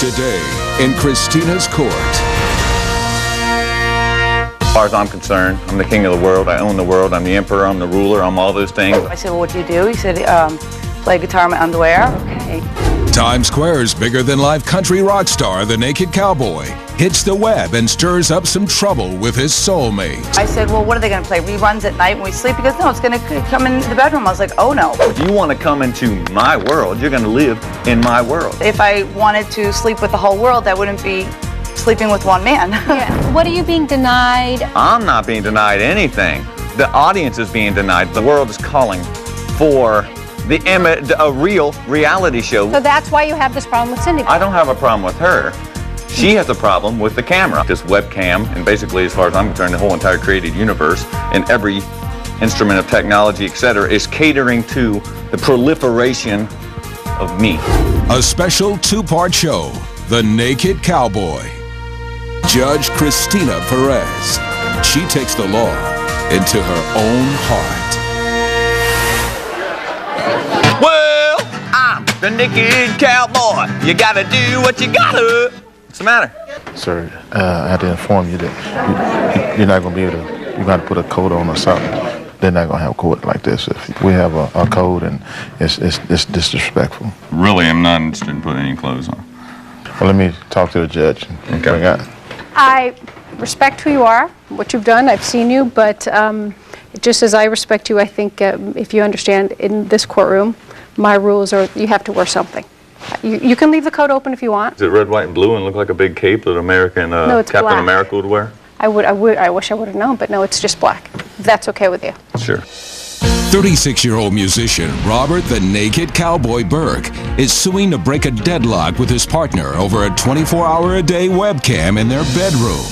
Today in Christina's court. As far as I'm concerned, I'm the king of the world. I own the world. I'm the emperor. I'm the ruler. I'm all those things. I said, well, what do you do? He said, play guitar in my underwear. Okay. Times Square's bigger-than-life country rock star, the Naked Cowboy, hits the web and stirs up some trouble with his soulmate. I said, well, what are they going to play? Reruns at night when we sleep? He goes, no, it's going to come in the bedroom. I was like, oh, no. If you want to come into my world, you're going to live in my world. If I wanted to sleep with the whole world, I wouldn't be sleeping with one man. Yeah. What are you being denied? I'm not being denied anything. The audience is being denied. The world is calling for a real reality show. So that's why you have this problem with Cindy. I don't have a problem with her. She has a problem with the camera. This webcam, and basically, as far as I'm concerned, the whole entire created universe and every instrument of technology, etc., is catering to the proliferation of me. A special two-part show, The Naked Cowboy. Judge Cristina Perez. She takes the law into her own heart. Well, I'm the naked cowboy. You gotta do what you gotta. What's the matter? Sir, I had to inform you that you're not going to be able to, you got to put a coat on or something. They're not going to have court like this. If we have a code and it's disrespectful. Really, I'm not interested in putting any clothes on. Well, let me talk to the judge. Okay. I respect who you are, what you've done. I've seen you, but just as I respect you, I think if you understand, in this courtroom, my rules are you have to wear something. You can leave the coat open if you want. Is it red, white, and blue and look like a big cape that No, it's Captain black. America would wear? I wish I would have known, but no, it's just black. If that's okay with you. Sure. 36-year-old musician Robert the Naked Cowboy Burke is suing to break a deadlock with his partner over a 24-hour-a-day webcam in their bedroom.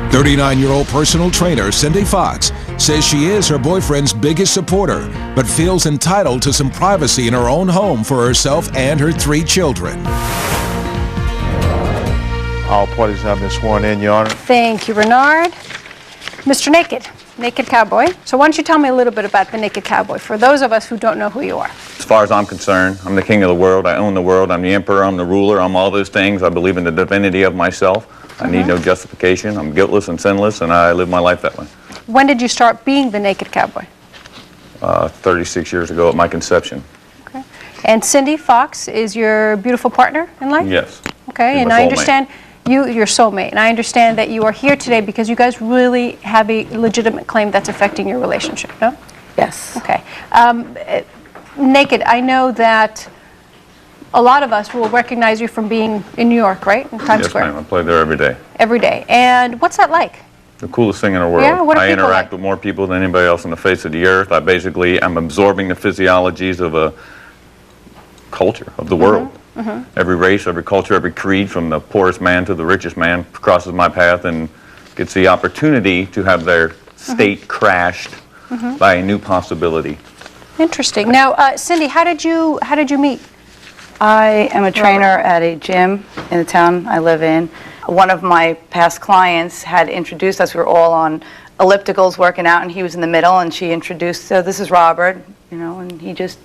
39-year-old personal trainer Cindy Fox says she is her boyfriend's biggest supporter, but feels entitled to some privacy in her own home for herself and her 3 children. All parties have been sworn in, Your Honor. Thank you, Bernard. Mr. Naked Cowboy. So why don't you tell me a little bit about the Naked Cowboy, for those of us who don't know who you are. As far as I'm concerned, I'm the king of the world. I own the world. I'm the emperor. I'm the ruler. I'm all those things. I believe in the divinity of myself. I need no justification. I'm guiltless and sinless, and I live my life that way. When did you start being the Naked Cowboy? 36 years ago at my conception. Okay. And Cindy Fox is your beautiful partner in life? Yes. Okay, She's and my I soulmate. understand your soulmate, and I understand that you are here today because you guys really have a legitimate claim that's affecting your relationship, no? Yes. Okay. Naked, I know that a lot of us will recognize you from being in New York, right? In Times Yes, Square. ma'am. I play there every day. Every day. And what's that like? The coolest thing in the world. Yeah, what are I people interact like? with more people than anybody else on the face of the earth. I basically am absorbing the physiologies of a culture, of the world. Every race, every culture, every creed, from the poorest man to the richest man, crosses my path and gets the opportunity to have their state crashed by a new possibility. Interesting. Now, Cindy, how did you meet? I am a trainer at a gym in the town I live in. One of my past clients had introduced us. We were all on ellipticals working out, and he was in the middle, and she introduced, so this is Robert, you know, and he just,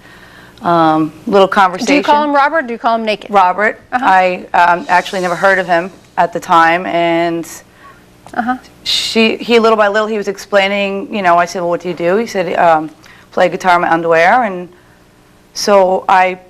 little conversation. Do you call him Robert or do you call him Naked? Robert. I actually never heard of him at the time, and he little by little, he was explaining, you know, I said, well, what do you do? He said, play guitar in my underwear, and so I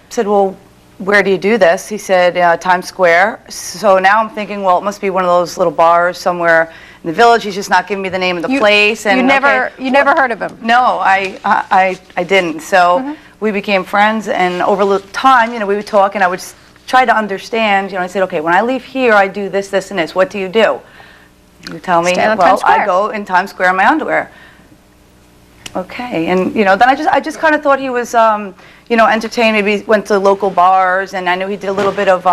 said, well, where do you do this? He said, Times Square. So now I'm thinking, well, it must be one of those little bars somewhere in the village. He's just not giving me the name of the place. And you never heard of him? No, I didn't. So we became friends, and over the time, you know, we would talk, and I would try to understand. You know, I said, okay, when I leave here, I do this, this, and this. What do you do? You tell me. Stand on Well, Times Square. I go in Times Square in my underwear. Okay, and you know, then I just kind of thought he was, you know, entertained. Maybe went to local bars, and I knew he did a little bit of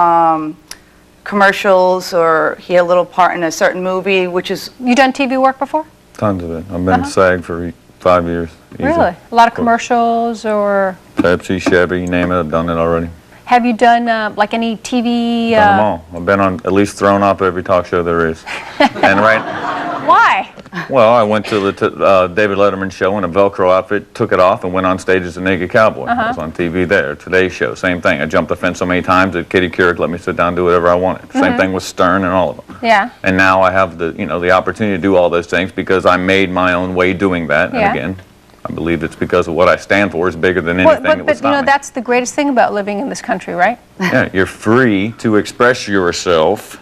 commercials, or he had a little part in a certain movie, which is. You done TV work before? Tons of it. I've been SAG for 5 years. Easy. Really? A lot of commercials, or? Pepsi, Chevy, you name it, I've done it already. Have you done like any TV? Done them all. I've been on, at least thrown off every talk show there is. And right. Why? Well, I went to the David Letterman show in a Velcro outfit, took it off, and went on stage as a naked cowboy. I was on TV there. Today's show, same thing. I jumped the fence so many times that Kitty Couric let me sit down and do whatever I wanted. Same thing with Stern and all of them. Yeah. And now I have the opportunity to do all those things because I made my own way doing that. Yeah. And again, I believe it's because of what I stand for is bigger than anything that would But stop me. that's the greatest thing about living in this country, right? Yeah, you're free to express yourself.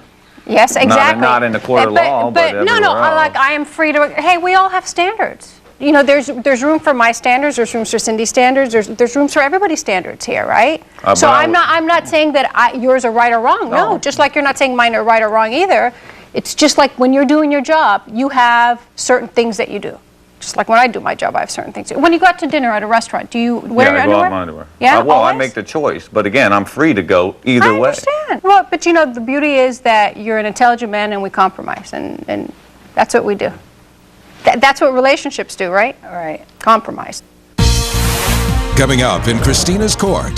Yes, exactly. Not in the court of law, but no, everywhere like else. I am free to. Hey, we all have standards. You know, there's room for my standards. There's room for Cindy's standards. There's rooms for everybody's standards here, right? So I'm not saying that yours are right or wrong. No, just like you're not saying mine are right or wrong either. It's just like when you're doing your job, you have certain things that you do. Just like when I do my job, I have certain things. When you go out to dinner at a restaurant, do you wear your underwear? Yeah, I go out in my underwear. Yeah, well, I always? make the choice, but again, I'm free to go either way. I understand. Well, but you know, the beauty is that you're an intelligent man and we compromise, and that's what we do. That's what relationships do, right? All right. Compromise. Coming up in Christina's court,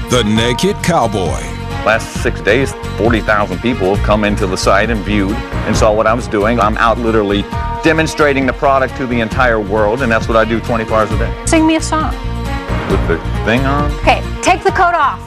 the Naked Cowboy. Last 6 days, 40,000 people have come into the site and viewed and saw what I was doing. I'm out literally demonstrating the product to the entire world, and that's what I do 24 hours a day. Sing me a song. With the thing on? Okay, take the coat off.